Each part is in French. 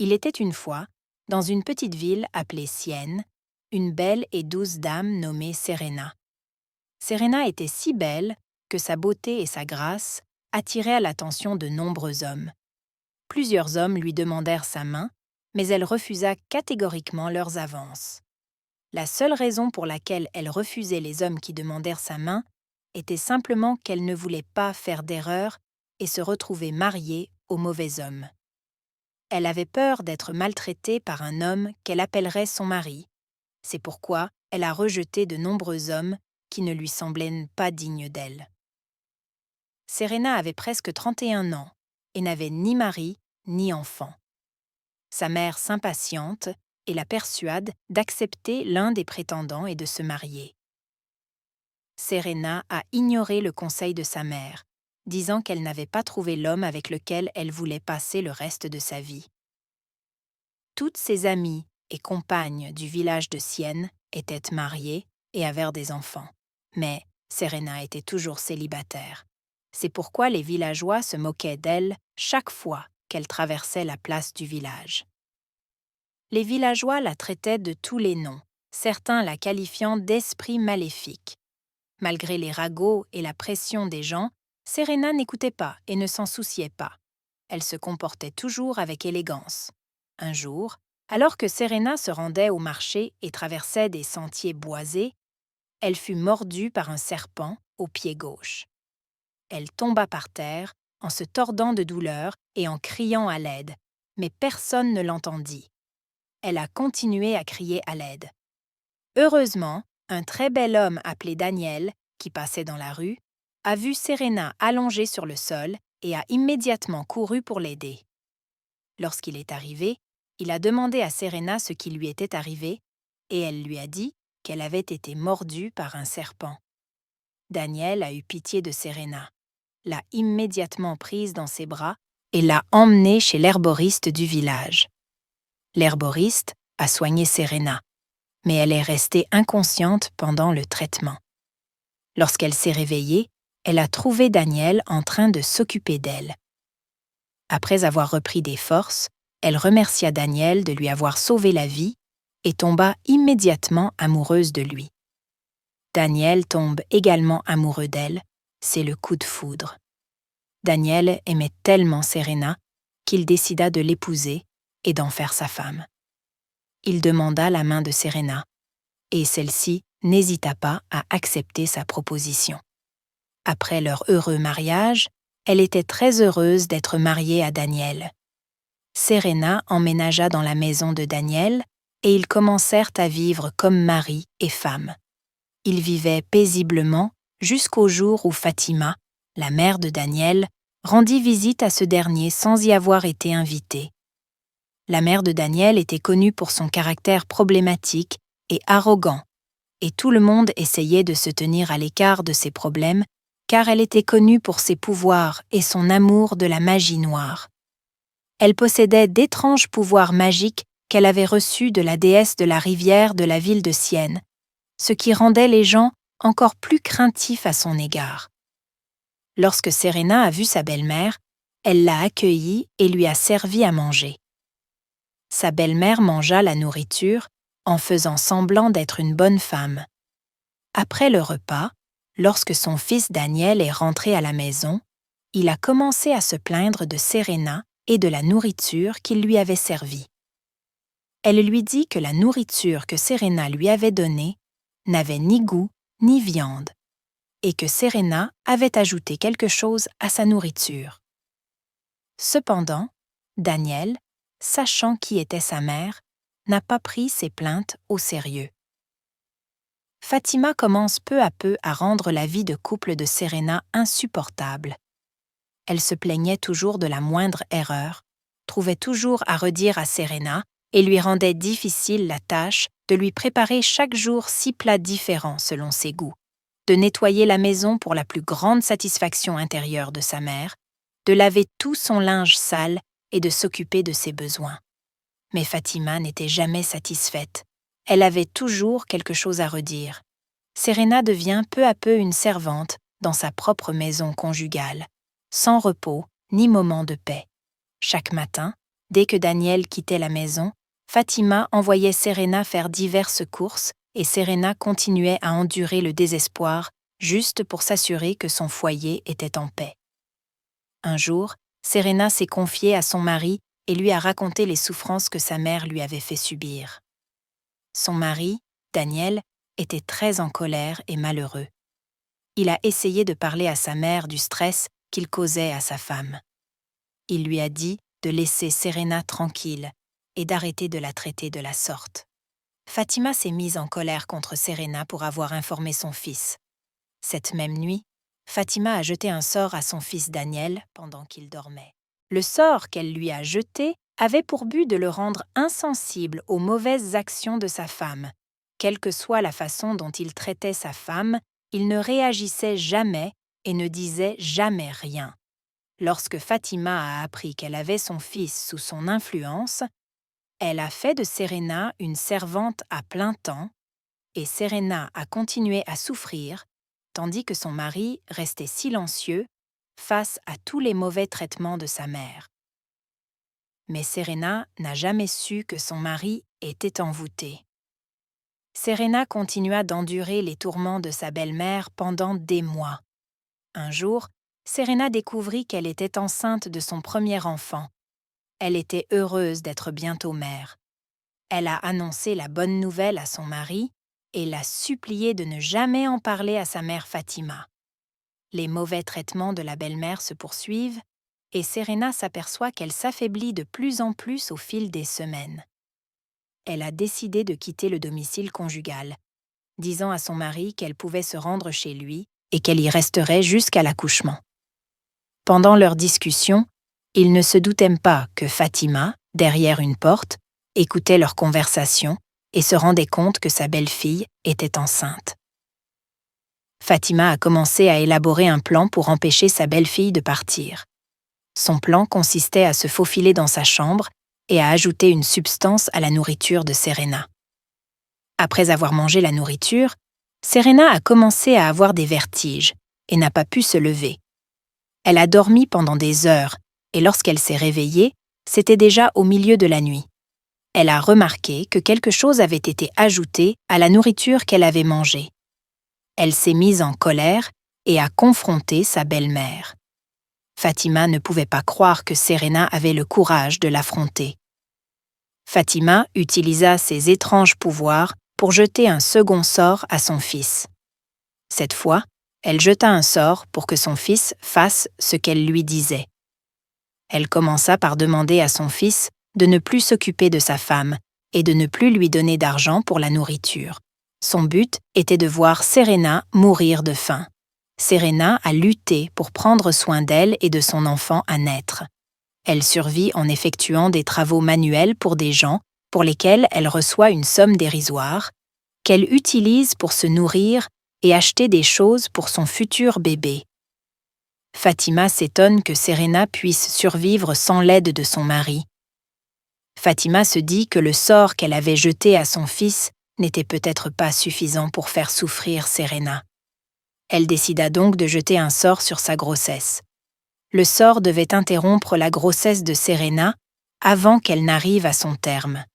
Il était une fois, dans une petite ville appelée Sienne, une belle et douce dame nommée Serena. Serena était si belle que sa beauté et sa grâce attiraient l'attention de nombreux hommes. Plusieurs hommes lui demandèrent sa main, mais elle refusa catégoriquement leurs avances. La seule raison pour laquelle elle refusait les hommes qui demandèrent sa main était simplement qu'elle ne voulait pas faire d'erreur et se retrouver mariée au mauvais homme. Elle avait peur d'être maltraitée par un homme qu'elle appellerait son mari. C'est pourquoi elle a rejeté de nombreux hommes qui ne lui semblaient pas dignes d'elle. Serena avait presque 31 ans et n'avait ni mari ni enfant. Sa mère s'impatiente et la persuade d'accepter l'un des prétendants et de se marier. Serena a ignoré le conseil de sa mère, disant qu'elle n'avait pas trouvé l'homme avec lequel elle voulait passer le reste de sa vie. Toutes ses amies et compagnes du village de Sienne étaient mariées et avaient des enfants, mais Serena était toujours célibataire. C'est pourquoi les villageois se moquaient d'elle chaque fois qu'elle traversait la place du village. Les villageois la traitaient de tous les noms, certains la qualifiant d'esprit maléfique. Malgré les ragots et la pression des gens, Serena n'écoutait pas et ne s'en souciait pas. Elle se comportait toujours avec élégance. Un jour, alors que Serena se rendait au marché et traversait des sentiers boisés, elle fut mordue par un serpent au pied gauche. Elle tomba par terre en se tordant de douleur et en criant à l'aide, mais personne ne l'entendit. Elle a continué à crier à l'aide. Heureusement, un très bel homme appelé Daniel, qui passait dans la rue, a vu Serena allongée sur le sol et a immédiatement couru pour l'aider. Lorsqu'il est arrivé, il a demandé à Serena ce qui lui était arrivé et elle lui a dit qu'elle avait été mordue par un serpent. Daniel a eu pitié de Serena, l'a immédiatement prise dans ses bras et l'a emmenée chez l'herboriste du village. L'herboriste a soigné Serena, mais elle est restée inconsciente pendant le traitement. Lorsqu'elle s'est réveillée, elle a trouvé Daniel en train de s'occuper d'elle. Après avoir repris des forces, elle remercia Daniel de lui avoir sauvé la vie et tomba immédiatement amoureuse de lui. Daniel tombe également amoureux d'elle, c'est le coup de foudre. Daniel aimait tellement Serena qu'il décida de l'épouser et d'en faire sa femme. Il demanda la main de Serena, et celle-ci n'hésita pas à accepter sa proposition. Après leur heureux mariage, elle était très heureuse d'être mariée à Daniel. Serena emménagea dans la maison de Daniel et ils commencèrent à vivre comme mari et femme. Ils vivaient paisiblement jusqu'au jour où Fatima, la mère de Daniel, rendit visite à ce dernier sans y avoir été invitée. La mère de Daniel était connue pour son caractère problématique et arrogant, et tout le monde essayait de se tenir à l'écart de ses problèmes, car elle était connue pour ses pouvoirs et son amour de la magie noire. Elle possédait d'étranges pouvoirs magiques qu'elle avait reçus de la déesse de la rivière de la ville de Sienne, ce qui rendait les gens encore plus craintifs à son égard. Lorsque Serena a vu sa belle-mère, elle l'a accueillie et lui a servi à manger. Sa belle-mère mangea la nourriture en faisant semblant d'être une bonne femme. Après le repas, lorsque son fils Daniel est rentré à la maison, il a commencé à se plaindre de Serena et de la nourriture qu'il lui avait servie. Elle lui dit que la nourriture que Serena lui avait donnée n'avait ni goût ni viande, et que Serena avait ajouté quelque chose à sa nourriture. Cependant, Daniel, sachant qui était sa mère, n'a pas pris ses plaintes au sérieux. Fatima commence peu à peu à rendre la vie de couple de Serena insupportable. Elle se plaignait toujours de la moindre erreur, trouvait toujours à redire à Serena et lui rendait difficile la tâche de lui préparer chaque jour 6 plats différents selon ses goûts, de nettoyer la maison pour la plus grande satisfaction intérieure de sa mère, de laver tout son linge sale et de s'occuper de ses besoins. Mais Fatima n'était jamais satisfaite. Elle avait toujours quelque chose à redire. Serena devient peu à peu une servante dans sa propre maison conjugale, sans repos ni moment de paix. Chaque matin, Dès que Daniel quittait la maison, Fatima envoyait Serena faire diverses courses et Serena continuait à endurer le désespoir juste pour s'assurer que son foyer était en paix. Un jour, Serena s'est confiée à son mari et lui a raconté les souffrances que sa mère lui avait fait subir. Son mari, Daniel, était très en colère et malheureux. Il a essayé de parler à sa mère du stress qu'il causait à sa femme. Il lui a dit de laisser Serena tranquille et d'arrêter de la traiter de la sorte. Fatima s'est mise en colère contre Serena pour avoir informé son fils. Cette même nuit, Fatima a jeté un sort à son fils Daniel pendant qu'il dormait. Le sort qu'elle lui a jeté avait pour but de le rendre insensible aux mauvaises actions de sa femme. Quelle que soit la façon dont il traitait sa femme, il ne réagissait jamais et ne disait jamais rien. Lorsque Fatima a appris qu'elle avait son fils sous son influence, elle a fait de Serena une servante à plein temps et Serena a continué à souffrir, tandis que son mari restait silencieux face à tous les mauvais traitements de sa mère. Mais Serena n'a jamais su que son mari était envoûté. Serena continua d'endurer les tourments de sa belle-mère pendant des mois. Un jour, Serena découvrit qu'elle était enceinte de son premier enfant. Elle était heureuse d'être bientôt mère. Elle a annoncé la bonne nouvelle à son mari et l'a supplié de ne jamais en parler à sa mère Fatima. Les mauvais traitements de la belle-mère se poursuivent et Serena s'aperçoit qu'elle s'affaiblit de plus en plus au fil des semaines. Elle a décidé de quitter le domicile conjugal, disant à son mari qu'elle pouvait se rendre chez lui et qu'elle y resterait jusqu'à l'accouchement. Pendant leur discussion, ils ne se doutaient pas que Fatima, derrière une porte, écoutait leur conversation et se rendait compte que sa belle-fille était enceinte. Fatima a commencé à élaborer un plan pour empêcher sa belle-fille de partir. Son plan consistait à se faufiler dans sa chambre et à ajouter une substance à la nourriture de Serena. Après avoir mangé la nourriture, Serena a commencé à avoir des vertiges et n'a pas pu se lever. Elle a dormi pendant des heures et lorsqu'elle s'est réveillée, c'était déjà au milieu de la nuit. Elle a remarqué que quelque chose avait été ajouté à la nourriture qu'elle avait mangée. Elle s'est mise en colère et a confronté sa belle-mère. Fatima ne pouvait pas croire que Serena avait le courage de l'affronter. Fatima utilisa ses étranges pouvoirs pour jeter un second sort à son fils. Cette fois, elle jeta un sort pour que son fils fasse ce qu'elle lui disait. Elle commença par demander à son fils de ne plus s'occuper de sa femme et de ne plus lui donner d'argent pour la nourriture. Son but était de voir Serena mourir de faim. Serena a lutté pour prendre soin d'elle et de son enfant à naître. Elle survit en effectuant des travaux manuels pour des gens pour lesquels elle reçoit une somme dérisoire, qu'elle utilise pour se nourrir et acheter des choses pour son futur bébé. Fatima s'étonne que Serena puisse survivre sans l'aide de son mari. Fatima se dit que le sort qu'elle avait jeté à son fils n'était peut-être pas suffisant pour faire souffrir Serena. Elle décida donc de jeter un sort sur sa grossesse. Le sort devait interrompre la grossesse de Serena avant qu'elle n'arrive à son terme.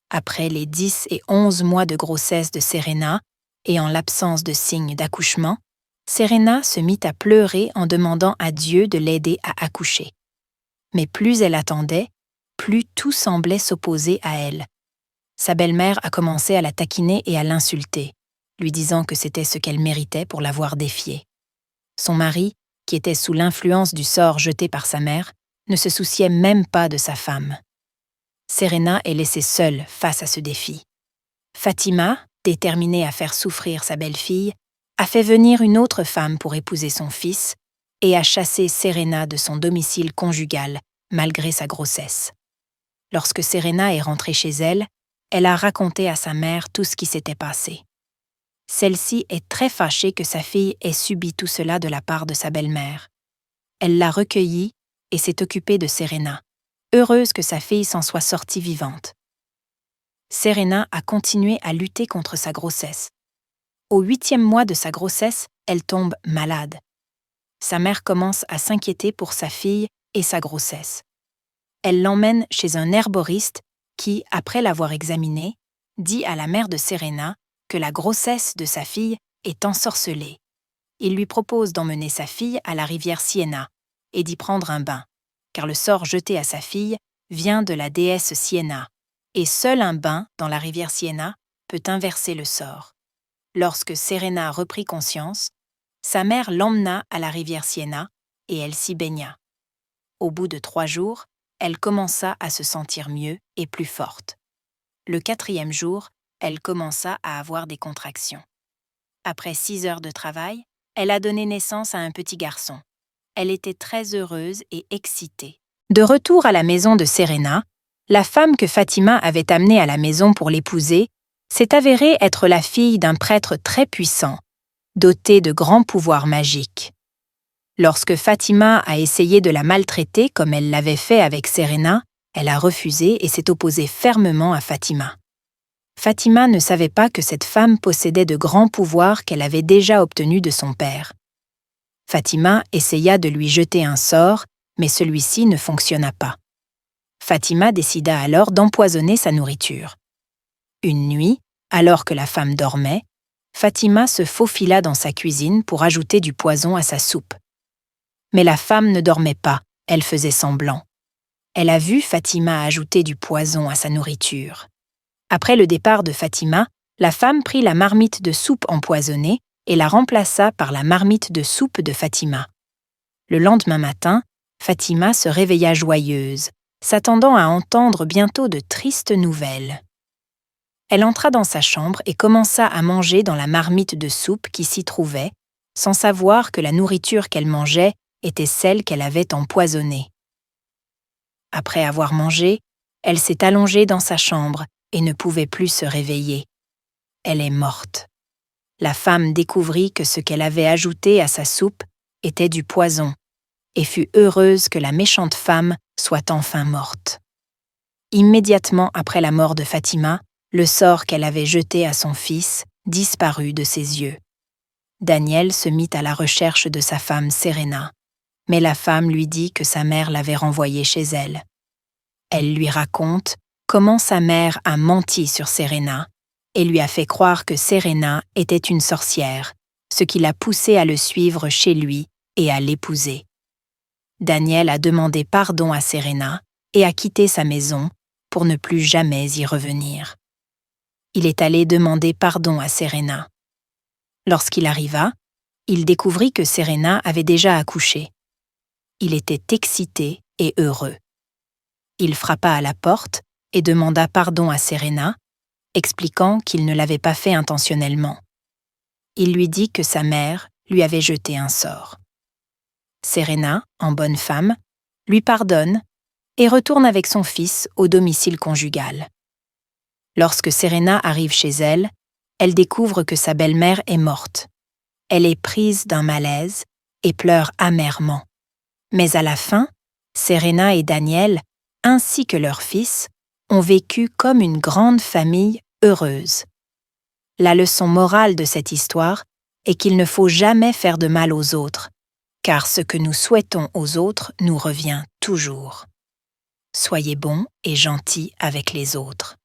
Après les 10 et 11 mois de grossesse de Serena, et en l'absence de signes d'accouchement, Serena se mit à pleurer en demandant à Dieu de l'aider à accoucher. Mais plus elle attendait, plus tout semblait s'opposer à elle. Sa belle-mère a commencé à la taquiner et à l'insulter, lui disant que c'était ce qu'elle méritait pour l'avoir défiée. Son mari, qui était sous l'influence du sort jeté par sa mère, ne se souciait même pas de sa femme. Serena est laissée seule face à ce défi. Fatima, déterminée à faire souffrir sa belle-fille, a fait venir une autre femme pour épouser son fils et a chassé Serena de son domicile conjugal, malgré sa grossesse. Lorsque Serena est rentrée chez elle, elle a raconté à sa mère tout ce qui s'était passé. Celle-ci est très fâchée que sa fille ait subi tout cela de la part de sa belle-mère. Elle l'a recueillie et s'est occupée de Serena, heureuse que sa fille s'en soit sortie vivante. Serena a continué à lutter contre sa grossesse. Au 8e mois de sa grossesse, elle tombe malade. Sa mère commence à s'inquiéter pour sa fille et sa grossesse. elle l'emmène chez un herboriste qui, après l'avoir examinée, dit à la mère de Serena que la grossesse de sa fille est ensorcelée. Il lui propose d'emmener sa fille à la rivière Siena et d'y prendre un bain, car le sort jeté à sa fille vient de la déesse Siena, et seul un bain dans la rivière Siena peut inverser le sort. Lorsque Serena reprit conscience, sa mère l'emmena à la rivière Siena et elle s'y baigna. Au bout de 3 jours, elle commença à se sentir mieux et plus forte. Le 4e jour, elle commença à avoir des contractions. Après 6 heures de travail, elle a donné naissance à un petit garçon. Elle était très heureuse et excitée. De retour à la maison de Serena, la femme que Fatima avait amenée à la maison pour l'épouser s'est avérée être la fille d'un prêtre très puissant, doté de grands pouvoirs magiques. Lorsque Fatima a essayé de la maltraiter comme elle l'avait fait avec Serena, elle a refusé et s'est opposée fermement à Fatima. Fatima ne savait pas que cette femme possédait de grands pouvoirs qu'elle avait déjà obtenus de son père. Fatima essaya de lui jeter un sort, mais celui-ci ne fonctionna pas. Fatima décida alors d'empoisonner sa nourriture. Une nuit, alors que la femme dormait, Fatima se faufila dans sa cuisine pour ajouter du poison à sa soupe. Mais la femme ne dormait pas, elle faisait semblant. Elle a vu Fatima ajouter du poison à sa nourriture. Après le départ de Fatima, la femme prit la marmite de soupe empoisonnée et la remplaça par la marmite de soupe de Fatima. Le lendemain matin, Fatima se réveilla joyeuse, s'attendant à entendre bientôt de tristes nouvelles. Elle entra dans sa chambre et commença à manger dans la marmite de soupe qui s'y trouvait, sans savoir que la nourriture qu'elle mangeait était celle qu'elle avait empoisonnée. Après avoir mangé, elle s'est allongée dans sa chambre et ne pouvait plus se réveiller. Elle est morte. La femme découvrit que ce qu'elle avait ajouté à sa soupe était du poison et fut heureuse que la méchante femme soit enfin morte. Immédiatement après la mort de Fatima, le sort qu'elle avait jeté à son fils disparut de ses yeux. Daniel se mit à la recherche de sa femme Serena, mais la femme lui dit que sa mère l'avait renvoyée chez elle. Elle lui raconte comment sa mère a menti sur Serena et lui a fait croire que Serena était une sorcière, ce qui l'a poussée à le suivre chez lui et à l'épouser. Daniel a demandé pardon à Serena et a quitté sa maison pour ne plus jamais y revenir. Il est allé demander pardon à Serena. Lorsqu'il arriva, il découvrit que Serena avait déjà accouché. Il était excité et heureux. Il frappa à la porte et demanda pardon à Serena, expliquant qu'il ne l'avait pas fait intentionnellement. Il lui dit que sa mère lui avait jeté un sort. Serena, en bonne femme, lui pardonne et retourne avec son fils au domicile conjugal. Lorsque Serena arrive chez elle, elle découvre que sa belle-mère est morte. Elle est prise d'un malaise et pleure amèrement. Mais à la fin, Serena et Daniel, ainsi que leur fils, ont vécu comme une grande famille heureuse. La leçon morale de cette histoire est qu'il ne faut jamais faire de mal aux autres, car ce que nous souhaitons aux autres nous revient toujours. Soyez bons et gentils avec les autres.